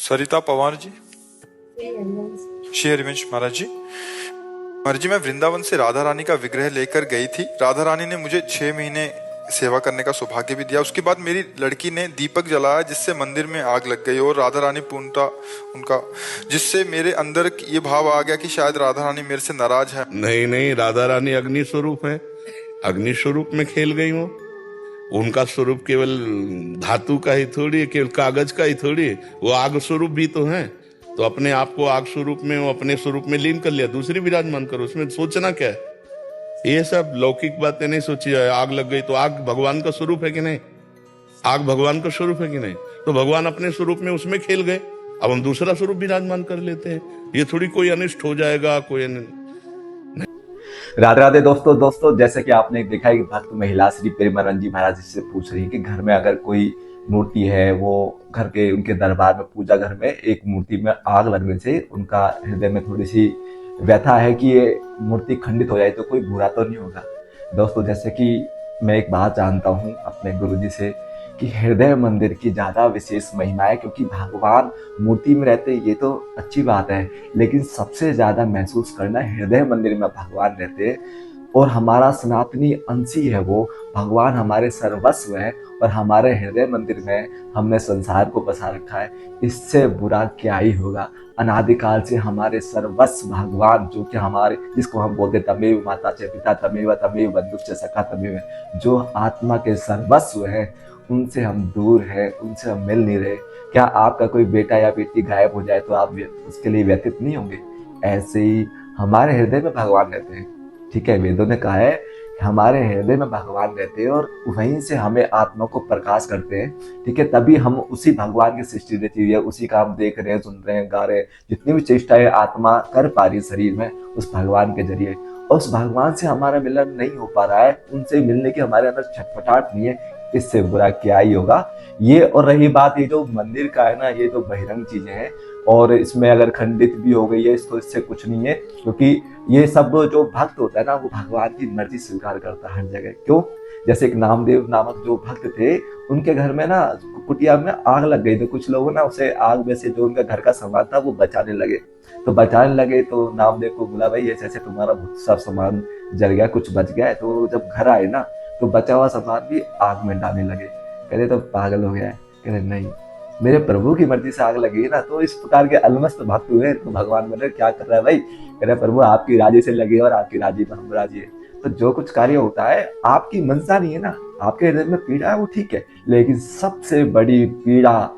सरिता पवार जी, श्री हरिवंश महाराज जी। महाराज जी, मैं वृंदावन से राधा रानी का विग्रह लेकर गई थी। राधा रानी ने मुझे 6 महीने सेवा करने का सौभाग्य भी दिया। उसके बाद मेरी लड़की ने दीपक जलाया जिससे मंदिर में आग लग गई और राधा रानी पूर्णतः उनका, जिससे मेरे अंदर ये भाव आ गया कि शायद राधा रानी मेरे से नाराज है। नहीं नहीं, राधा रानी अग्नि स्वरूप है, अग्नि स्वरूप में खेल गई हो। उनका स्वरूप केवल धातु का ही थोड़ी है, केवल कागज का ही थोड़ी है, वो आग स्वरूप भी तो है। तो अपने आप को आग स्वरूप में, वो अपने स्वरूप में लीन कर लिया, दूसरी विराजमान करो, उसमें सोचना क्या है? ये सब लौकिक बातें नहीं सोची जाए। आग लग गई तो आग भगवान का स्वरूप है कि नहीं? आग भगवान का स्वरूप है कि नहीं? तो भगवान अपने स्वरूप में उसमें खेल गए, अब हम दूसरा स्वरूप विराजमान कर लेते हैं। ये थोड़ी कोई अनिष्ट हो जाएगा, कोई राधे राधे दोस्तों, जैसे कि आपने देखा है कि भक्त महिला श्री प्रेमानंद जी महाराज जी से पूछ रही है कि घर में अगर कोई मूर्ति है, वो घर के उनके दरबार में पूजा घर में एक मूर्ति में आग लगने से उनका हृदय में थोड़ी सी व्यथा है कि ये मूर्ति खंडित हो जाए तो कोई बुरा तो नहीं होगा। दोस्तों, जैसे कि मैं एक बात जानता हूँ अपने गुरुजी से कि हृदय मंदिर की ज्यादा विशेष महिमा है, क्योंकि भगवान मूर्ति में रहते ये तो अच्छी बात है, लेकिन सबसे ज्यादा महसूस करना हृदय मंदिर में भगवान रहते हैं। और हमारा सनातनी अंश ही है वो, भगवान हमारे सर्वस्व है और हमारे हृदय मंदिर में हमने संसार को बसा रखा है। इससे बुरा क्या ही होगा। अनादिकाल से हमारे सर्वस्व भगवान, जो कि हमारे, जिसको हम बोलते तमेव माता च पिता तमेव बंधुश्च सखा तमेव, जो आत्मा के सर्वस्व है, उनसे हम दूर हैं, उनसे हम मिल नहीं रहे। क्या आपका कोई बेटा या बेटी गायब हो जाए तो आप उसके लिए व्यथित नहीं होंगे? ऐसे ही हमारे हृदय में भगवान रहते हैं। ठीक है, वेदों ने कहा है हमारे हृदय में भगवान रहते हैं और वहीं से हमें आत्मा को प्रकाश करते हैं। ठीक है, तभी हम उसी भगवान की सृष्टि रहती हुई है, उसी का हम देख रहे हैं, सुन रहे हैं, गा रहे हैं। जितनी भी चेष्टाएं आत्मा कर पा रही है शरीर में, उस भगवान के जरिए। और उस भगवान से हमारा मिलन नहीं हो पा रहा है, उनसे मिलने की हमारे अंदर छटपटाहट नहीं है, इससे बुरा क्या ही होगा। ये और रही बात ये जो मंदिर का है ना, ये तो बहिरंग चीजें हैं और इसमें अगर खंडित भी हो गई है तो इससे कुछ नहीं है, क्योंकि ये सब जो भक्त होता है ना, वो भगवान की मर्जी स्वीकार करता है हर जगह। क्यों? जैसे एक नामदेव नामक जो भक्त थे, उनके घर में ना कुटिया में आग लग गई, तो कुछ लोगों ना उसे आग में से जो उनका घर का सामान था वो बचाने लगे। तो नामदेव को बोला, भाई ऐसे ऐसे तुम्हारा सब सामान जल गया, कुछ बच गया है। तो जब घर आए ना, तो बचा हुआ सामान भी आग में डालने लगे। कहते तो पागल हो गया है। कहते नहीं, मेरे प्रभु की मर्जी से आग लगी ना। तो इस प्रकार के अलमस्त भक्त हुए तो भगवान बोले क्या कर रहा है भाई? कह रहे प्रभु आपकी राजी से लगी और आपकी राजी में हम राजी है। तो जो कुछ कार्य होता है आपकी मंशा नहीं है ना, आपके हृदय में पीड़ा है वो ठीक है, लेकिन सबसे बड़ी पीड़ा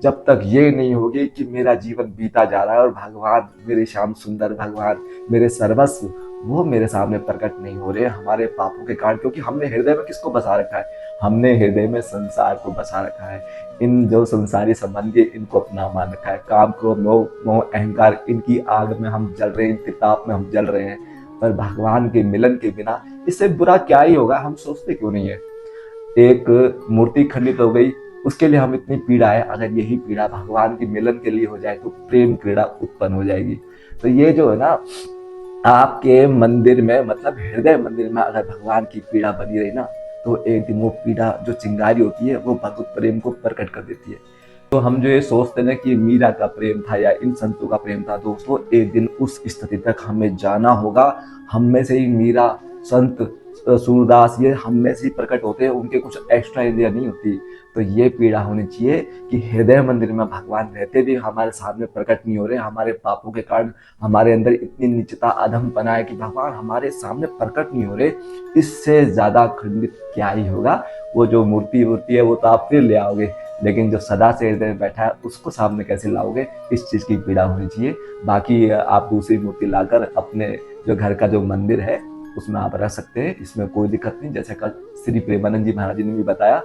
जब तक ये नहीं होगी कि मेरा जीवन बीता जा रहा है और भगवान, मेरे श्याम सुंदर भगवान, मेरे सर्वस्व, वो मेरे सामने प्रकट नहीं हो रहे हमारे पापों के कारण। क्योंकि हमने हृदय में किसको बसा रखा है? हमने हृदय में संसार को बसा रखा है। इन जो संसारी संबंधी, इनको अपना मान रखा है। काम, क्रोध, मोह, अहंकार, इनकी आग में हम जल रहे हैं, इनके ताप में हम जल रहे हैं। पर भगवान के मिलन के बिना इससे बुरा क्या ही होगा, हम सोचते क्यों नहीं है? एक मूर्ति खंडित हो गई, उसके लिए हम इतनी पीड़ा है। अगर यही पीड़ा भगवान के मिलन के लिए हो जाए तो प्रेम क्रीड़ा उत्पन्न हो जाएगी। तो ये जो है ना, आपके मंदिर में, मतलब हृदय मंदिर में अगर भगवान की पीड़ा बनी रही ना, तो एक दिन वो पीड़ा जो चिंगारी होती है वो भगवत प्रेम को प्रकट कर देती है। तो हम जो ये सोचते हैं कि मीरा का प्रेम था या इन संतों का प्रेम था, दोस्तों एक दिन उस स्थिति तक हमें जाना होगा। हम में से ही मीरा, संत, सूरदास, ये हम में से ही प्रकट होते हैं, उनके कुछ एक्स्ट्रा इंद्रिया नहीं होती। तो ये पीड़ा होनी चाहिए कि हृदय मंदिर में भगवान रहते भी हमारे सामने प्रकट नहीं हो रहे, हमारे पापों के कारण हमारे अंदर इतनी नीचता, अधमपना है कि भगवान हमारे सामने प्रकट नहीं हो रहे। इससे ज्यादा खंडित क्या ही होगा। वो जो मूर्ति है वो तो आप फिर ले आओगे, लेकिन जो सदा से हृदय में बैठा है उसको सामने कैसे लाओगे? इस चीज की पीड़ा होनी चाहिए। बाकी आप दूसरी मूर्ति लाकर अपने जो घर का जो मंदिर है उसमें आप रख सकते हैं, इसमें कोई दिक्कत नहीं, जैसे कल श्री प्रेमानंद जी महाराज जी ने भी बताया।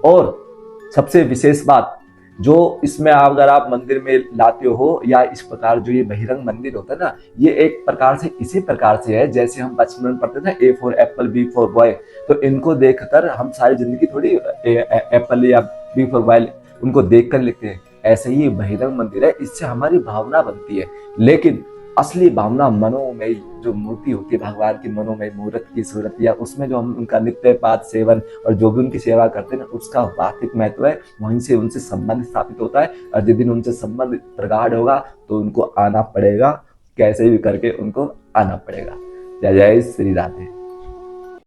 और सबसे विशेष बात जो इसमें अगर आप मंदिर में लाते हो, या इस प्रकार जो ये बहिरंग मंदिर होता है ना, ये एक प्रकार से इसी प्रकार से है जैसे हम बचपन में पढ़ते थे A for apple, B for boy. तो इनको देखकर हम सारी जिंदगी थोड़ी एप्पल या बी फॉर बॉय उनको देखकर लिखते हैं। ऐसे ही बहिरंग मंदिर है, इससे हमारी भावना बनती है। लेकिन असली भावना मनोमय जो मूर्ति होती है भगवान की, मनोमय मूर्त की सूरत, या उसमें जो हम उनका नित्य पाठ सेवन और जो भी उनकी सेवा करते हैं उसका वास्तविक महत्व है, वहीं से उनसे संबंध स्थापित होता है। और जिस दिन उनसे संबंध प्रगाढ़ होगा तो उनको आना पड़ेगा, कैसे भी करके उनको आना पड़ेगा। जय जय श्री राधे।